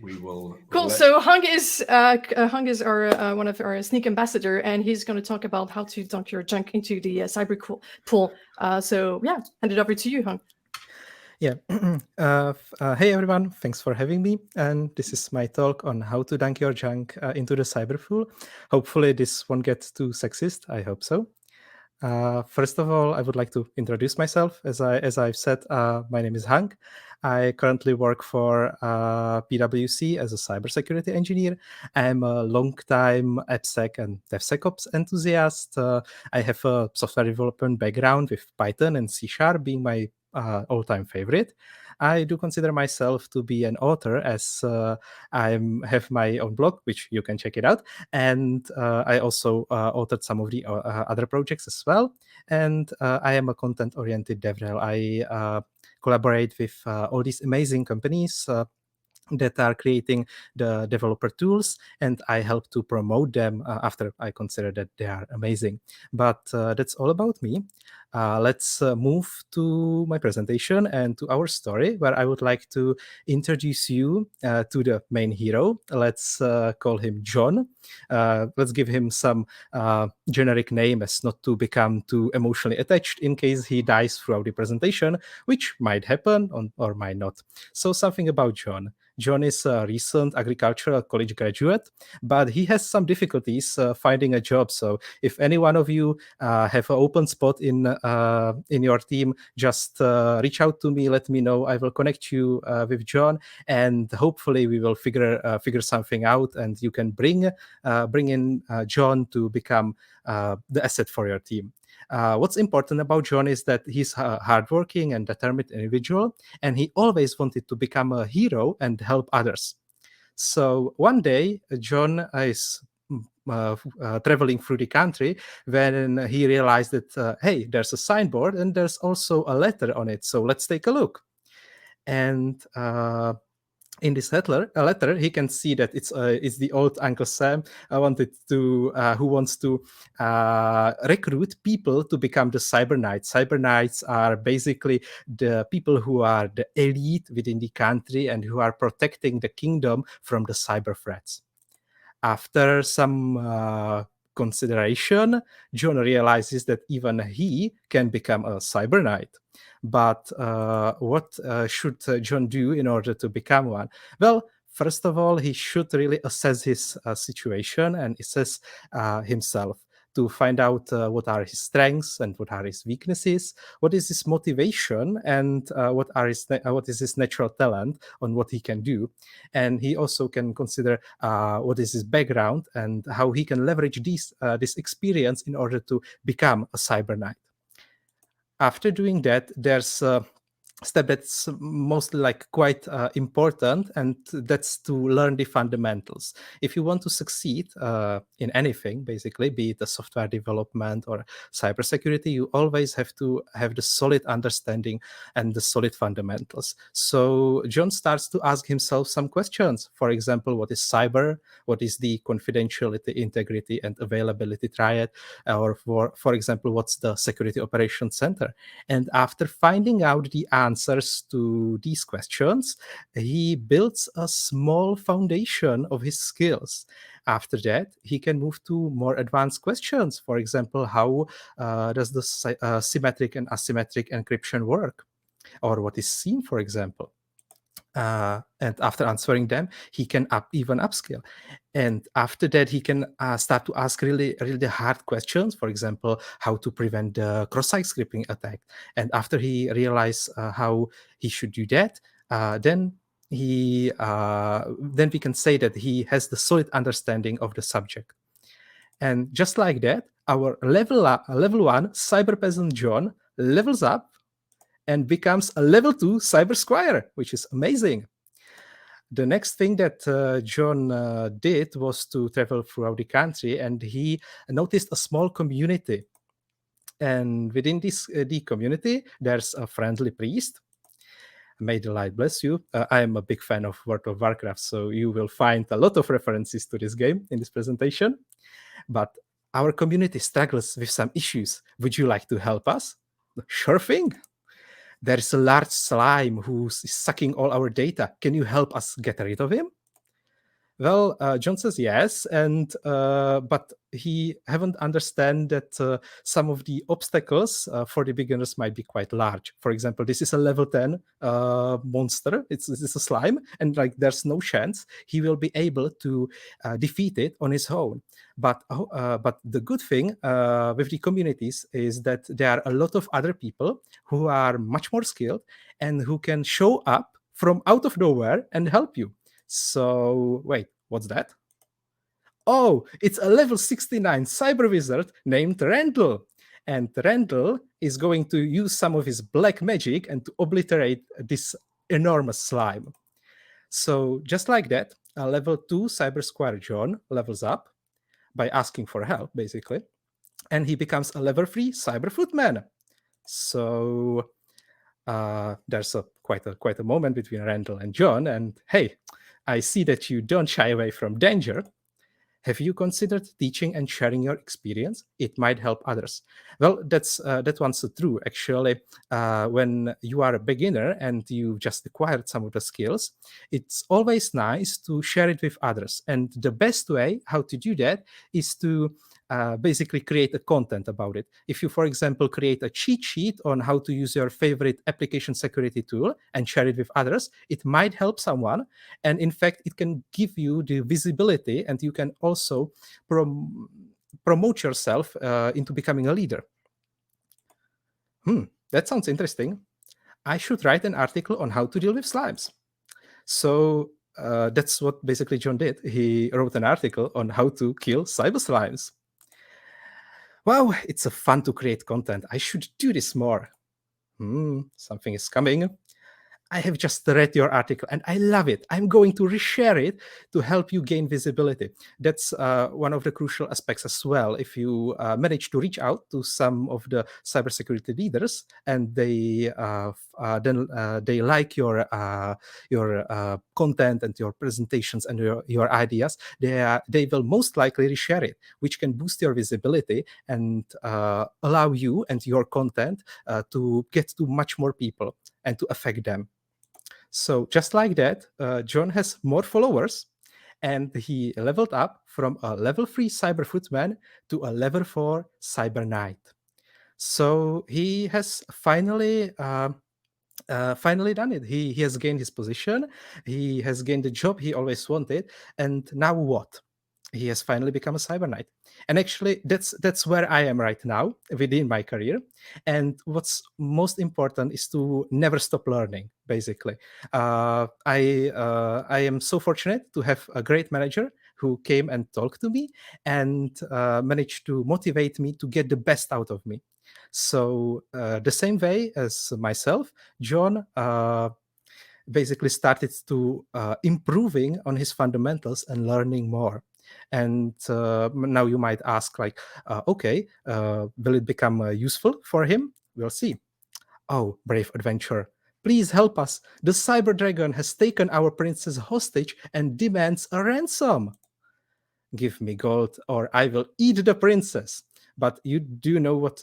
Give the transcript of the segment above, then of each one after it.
We will Cool. let. So Hung is our one of our sneak ambassador, and he's going to talk about how to dunk your junk into the pool. So yeah, hand it over to you, Hung. Yeah. Hey everyone, thanks for having me. And this is my talk on how to dunk your junk into the cyberpool. Hopefully, this won't get too sexist. I hope so. First of all, I would like to introduce myself. As I've said, my name is Hung. I currently work for PwC as a cybersecurity engineer. I'm a long-time AppSec and DevSecOps enthusiast. I have a software development background with Python and C# being my all-time favorite. I do consider myself to be an author, as I have my own blog, which you can check it out, and I also authored some of the other projects as well. And I am a content-oriented DevRel. I collaborate with all these amazing companies that are creating the developer tools, and I help to promote them after I consider that they are amazing. But that's all about me. Let's move to my presentation and to our story, where I would like to introduce you to the main hero. Let's call him John. Let's give him some generic name as not to become too emotionally attached in case he dies throughout the presentation, which might happen or might not. So something about John. John is a recent agricultural college graduate, but he has some difficulties finding a job. So if any one of you have an open spot in your team, just reach out to me. Let me know. I will connect you with John, and hopefully we will figure something out. And you can bring in John to become the asset for your team. What's important about John is that he's a hardworking and determined individual, and he always wanted to become a hero and help others. So one day, John is traveling through the country when he realized that, hey, there's a signboard and there's also a letter on it. So let's take a look. And in this letter, he can see that it's the old Uncle Sam who wants to recruit people to become the cyber knights. Cyber knights are basically the people who are the elite within the country and who are protecting the kingdom from the cyber threats. After some consideration, John realizes that even he can become a cyber knight. But what should John do in order to become one? Well, first of all, he should really assess his situation and assess himself to find out what are his strengths and what are his weaknesses, what is his motivation, and what is his natural talent on what he can do. And he also can consider what is his background and how he can leverage this experience in order to become a cyber knight. After doing that, there's a step that's mostly like quite important, and that's to learn the fundamentals. If you want to succeed in anything, basically, be it a software development or cybersecurity, you always have to have the solid understanding and the solid fundamentals. So John starts to ask himself some questions. For example, what is cyber? What is the confidentiality, integrity, and availability triad? Or for example, what's the security operations center? And after finding out the answers to these questions, he builds a small foundation of his skills. After that, he can move to more advanced questions. For example, how does the symmetric and asymmetric encryption work? Or what is SIEM, for example? And after answering them, he can even upskill. And after that, he can start to ask really, really hard questions. For example, how to prevent the cross-site scripting attack. And after he realized how he should do that, then we can say that he has the solid understanding of the subject. And just like that, our level 1 cyber peasant John levels up and becomes a level 2 cyber squire, which is amazing. The next thing that John did was to travel throughout the country, and he noticed a small community. And within the community, there's a friendly priest. May the light bless you. I am a big fan of World of Warcraft, so you will find a lot of references to this game in this presentation. But our community struggles with some issues. Would you like to help us? Sure thing. There's a large slime who's sucking all our data. Can you help us get rid of him? Well, John says yes, and but he haven't understand that some of the obstacles for the beginners might be quite large. For example, this is a level 10 monster. It's a slime, and like there's no chance he will be able to defeat it on his own. But the good thing with the communities is that there are a lot of other people who are much more skilled and who can show up from out of nowhere and help you. So, wait, what's that? Oh, it's a level 69 cyber wizard named Randall. And Randall is going to use some of his black magic and to obliterate this enormous slime. So, just like that, a level 2 cyber square John levels up by asking for help, basically. And he becomes a level 3 cyber footman. So, there's quite a moment between Randall and John, and hey, I see that you don't shy away from danger. Have you considered teaching and sharing your experience? It might help others. Well, that one's true. Actually, when you are a beginner and you just acquired some of the skills, it's always nice to share it with others. And the best way how to do that is to basically create a content about it. If you, for example, create a cheat sheet on how to use your favorite application security tool and share it with others, it might help someone. And in fact, it can give you the visibility, and you can also promote yourself into becoming a leader. That sounds interesting. I should write an article on how to deal with slimes. So that's what basically John did. He wrote an article on how to kill cyber slimes. Wow, it's a fun to create content. I should do this more. Something is coming. I have just read your article and I love it. I'm going to reshare it to help you gain visibility. That's one of the crucial aspects as well. If you manage to reach out to some of the cybersecurity leaders and they like your content and your presentations and your ideas, they will most likely reshare it, which can boost your visibility and allow you and your content to get to much more people and to affect them. So just like that, John has more followers, and he leveled up from a level 3 cyber footman to a level 4 cyber knight. So he has finally done it. He has gained his position. He has gained the job he always wanted. And now what? He has finally become a cyber knight. And actually, that's where I am right now within my career. And what's most important is to never stop learning. Basically, I am so fortunate to have a great manager who came and talked to me and managed to motivate me to get the best out of me. So the same way as myself, John basically started to improving on his fundamentals and learning more. And now you might ask, like, okay, will it become useful for him? We'll see. Oh, brave adventurer, please help us. The cyber dragon has taken our princess hostage and demands a ransom. Give me gold, or I will eat the princess. But you do know what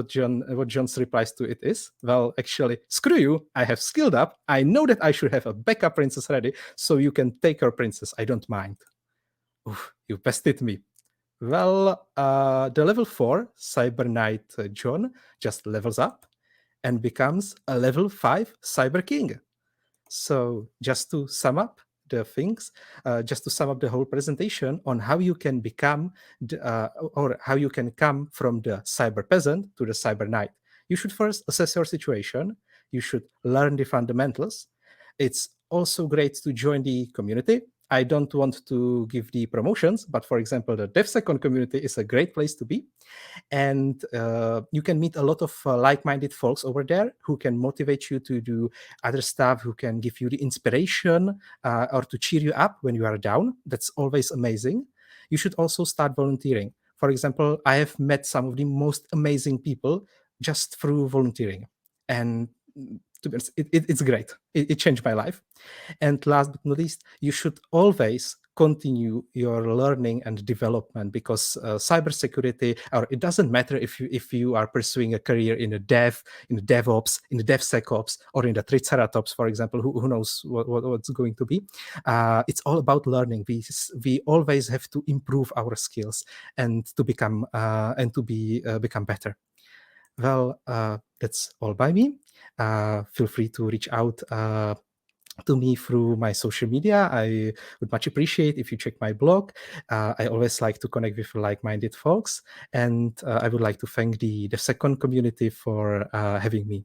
John's replies to it is? Well, actually, screw you. I have skilled up. I know that I should have a backup princess ready, so you can take your princess. I don't mind. Oof, you bested me. Well, the level 4 Cyber Knight John just levels up and becomes a level 5 Cyber King. So just to sum up the things, just to sum up the whole presentation on how you can become or how you can come from the cyber peasant to the cyber knight. You should first assess your situation. You should learn the fundamentals. It's also great to join the community. I don't want to give the promotions, but for example, the DevSecOn community is a great place to be. And you can meet a lot of like-minded folks over there who can motivate you to do other stuff, who can give you the inspiration or to cheer you up when you are down. That's always amazing. You should also start volunteering. For example, I have met some of the most amazing people just through volunteering. And to be honest, it's great. It changed my life. And last but not least, you should always continue your learning and development, because cybersecurity, or it doesn't matter if you are pursuing a career in a DevOps, in the DevSecOps, or in the Triceratops, for example, who knows what's going to be. It's all about learning. We always have to improve our skills and to become become better. Well, that's all by me. Feel free to reach out to me through my social media. I would much appreciate if you check my blog. I always like to connect with like-minded folks, and I would like to thank the second community for having me.